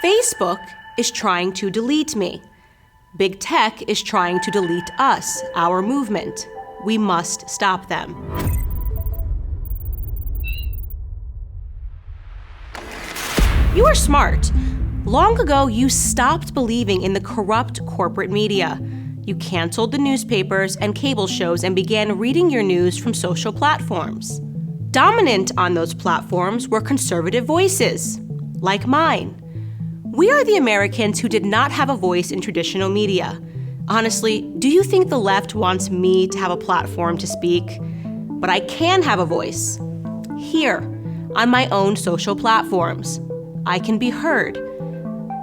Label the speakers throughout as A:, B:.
A: Facebook is trying to delete me. Big tech is trying to delete us, our movement. We must stop them. You are smart. Long ago, you stopped believing in the corrupt corporate media. You canceled the newspapers and cable shows and began reading your news from social platforms. Dominant on those platforms were conservative voices, like mine. We are the Americans who did not have a voice in traditional media. Honestly, do you think the left wants me to have a platform to speak? But I can have a voice. Here, on my own social platforms. I can be heard.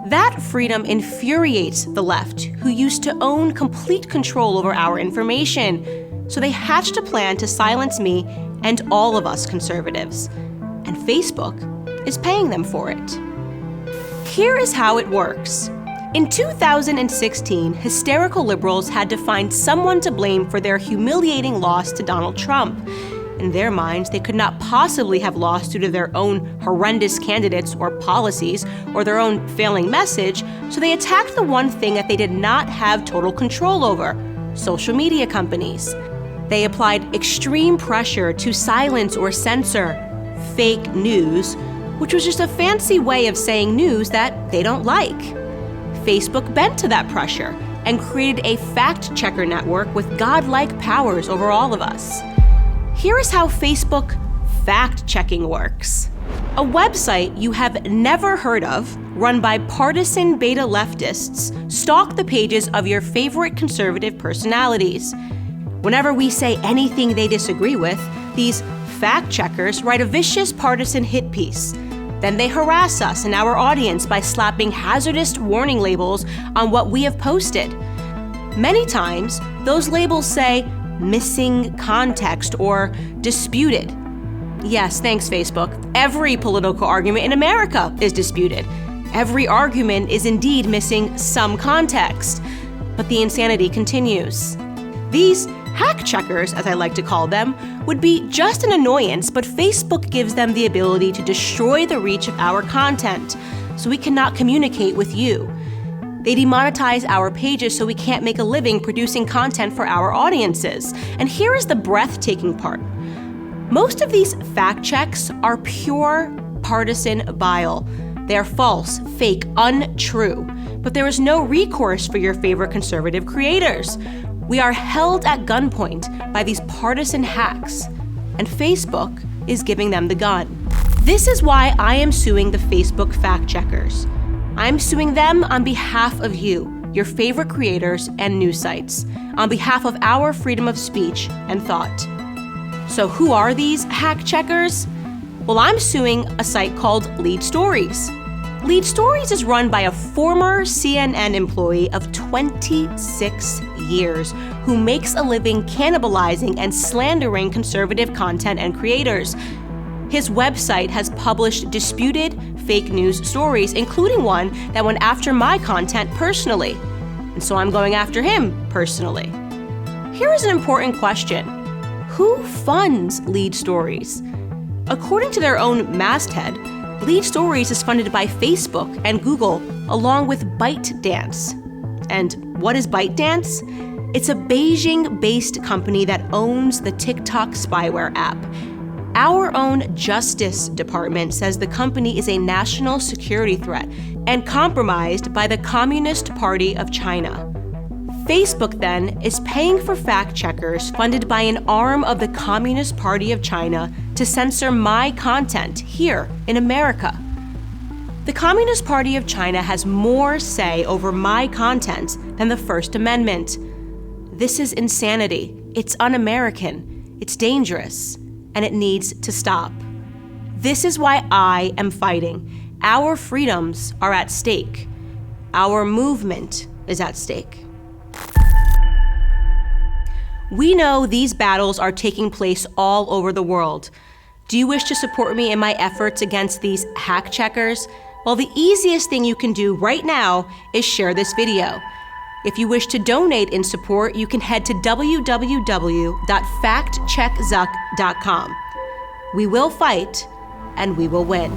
A: That freedom infuriates the left, who used to own complete control over our information. So they hatched a plan to silence me and all of us conservatives. And Facebook is paying them for it. Here is how it works. In 2016, hysterical liberals had to find someone to blame for their humiliating loss to Donald Trump. In their minds, they could not possibly have lost due to their own horrendous candidates or policies or their own failing message, so they attacked the one thing that they did not have total control over: social media companies. They applied extreme pressure to silence or censor fake news, which was just a fancy way of saying news that they don't like. Facebook bent to that pressure and created a fact-checker network with godlike powers over all of us. Here is how Facebook fact-checking works. A website you have never heard of, run by partisan beta leftists, stalk the pages of your favorite conservative personalities. Whenever we say anything they disagree with, these fact-checkers write a vicious partisan hit piece. Then they harass us and our audience by slapping hazardous warning labels on what we have posted. Many times, those labels say, missing context or disputed. Yes, thanks, Facebook. Every political argument in America is disputed. Every argument is indeed missing some context. But the insanity continues. These hack checkers, as I like to call them, would be just an annoyance, but Facebook gives them the ability to destroy the reach of our content, so we cannot communicate with you. They demonetize our pages so we can't make a living producing content for our audiences. And here is the breathtaking part. Most of these fact checks are pure partisan bile. They are false, fake, untrue. But there is no recourse for your favorite conservative creators. We are held at gunpoint by these partisan hacks, and Facebook is giving them the gun. This is why I am suing the Facebook fact checkers. I'm suing them on behalf of you, your favorite creators and news sites, on behalf of our freedom of speech and thought. So who are these hack checkers? Well, I'm suing a site called Lead Stories. Lead Stories is run by a former CNN employee of 26 years who makes a living cannibalizing and slandering conservative content and creators. His website has published disputed fake news stories, including one that went after my content personally. And so I'm going after him personally. Here is an important question. Who funds Lead Stories? According to their own masthead, Lead Stories is funded by Facebook and Google, along with ByteDance. And what is ByteDance? It's a Beijing-based company that owns the TikTok spyware app. Our own Justice Department says the company is a national security threat and compromised by the Communist Party of China. Facebook, then, is paying for fact-checkers funded by an arm of the Communist Party of China to censor my content here in America. The Communist Party of China has more say over my content than the First Amendment. This is insanity. It's un-American. It's dangerous. And it needs to stop. This is why I am fighting. Our freedoms are at stake. Our movement is at stake. We know these battles are taking place all over the world. Do you wish to support me in my efforts against these hack checkers? Well, the easiest thing you can do right now is share this video. If you wish to donate in support, you can head to www.factcheckzuck.com. We will fight, and we will win.